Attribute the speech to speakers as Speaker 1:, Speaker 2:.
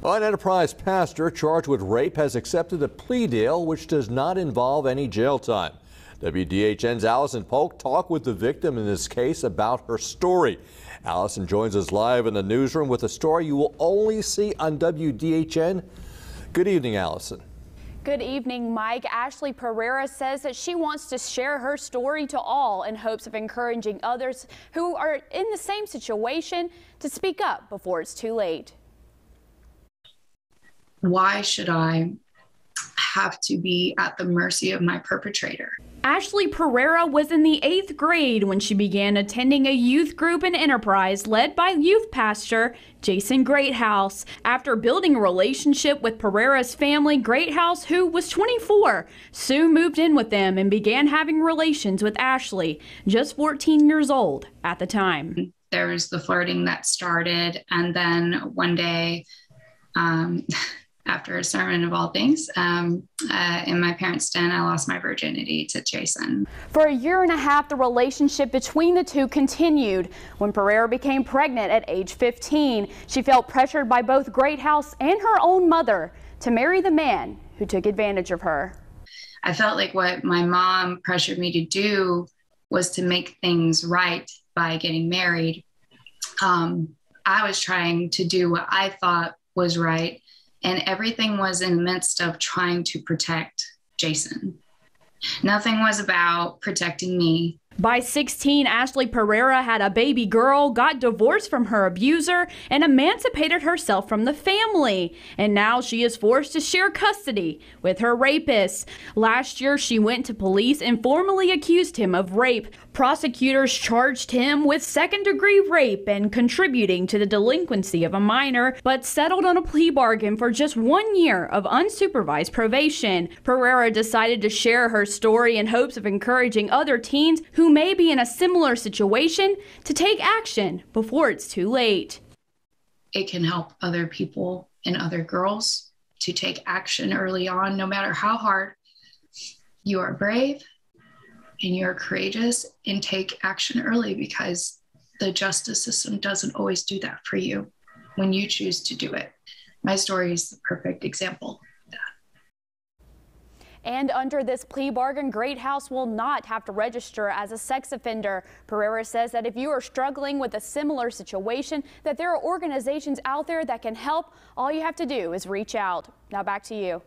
Speaker 1: An Enterprise pastor charged with rape has accepted a plea deal which does not involve any jail time. WDHN's Allison POLK talked with the victim in this case about her story. Allison joins us live in the newsroom with a story you will only see on WDHN. Good evening, Allison.
Speaker 2: Good evening, Mike. Ashley PEREIRA says that she wants to share her story to all in hopes of encouraging others who are in the same situation to speak up before it's too late.
Speaker 3: Why should I have to be at the mercy of my perpetrator?
Speaker 2: Ashley PEREIRA was in the 8th grade when she began attending a youth group in Enterprise led by youth pastor Jason Greathouse. After building a relationship with PEREIRA's family, Greathouse, who was 24, soon moved in with them and began having relations with Ashley, just 14 years old at the time.
Speaker 3: There was the flirting that started, and then one day, after a sermon of all things, in my parents' den, I lost my virginity to Jason.
Speaker 2: For a year and a half, the relationship between the two continued. When PEREIRA became pregnant at age 15, she felt pressured by both Greathouse and her own mother to marry the man who took advantage of her.
Speaker 3: I felt like what my mom pressured me to do was to make things right by getting married. I was trying to do what I thought was right, and everything was in the midst of trying to protect Jason. Nothing was about protecting me.
Speaker 2: By 16, Ashley PEREIRA had a baby girl, got divorced from her abuser, and emancipated herself from the family. And now she is forced to share custody with her rapist. Last year, she went to police and formally accused him of rape. Prosecutors charged him with second-degree rape and contributing to the delinquency of a minor, but settled on a plea bargain for just 1 year of unsupervised probation. PEREIRA decided to share her story in hopes of encouraging other teens who may be in a similar situation to take action before it's too late.
Speaker 3: It can help other people and other girls to take action early on, no matter how hard. You are brave and you're courageous, and take action early, because the justice system doesn't always do that for you when you choose to do it. My story is the perfect example.
Speaker 2: And under this plea bargain, Greathouse will not have to register as a sex offender. PEREIRA says that if you are struggling with a similar situation, that there are organizations out there that can help. All you have to do is reach out. Now back to you.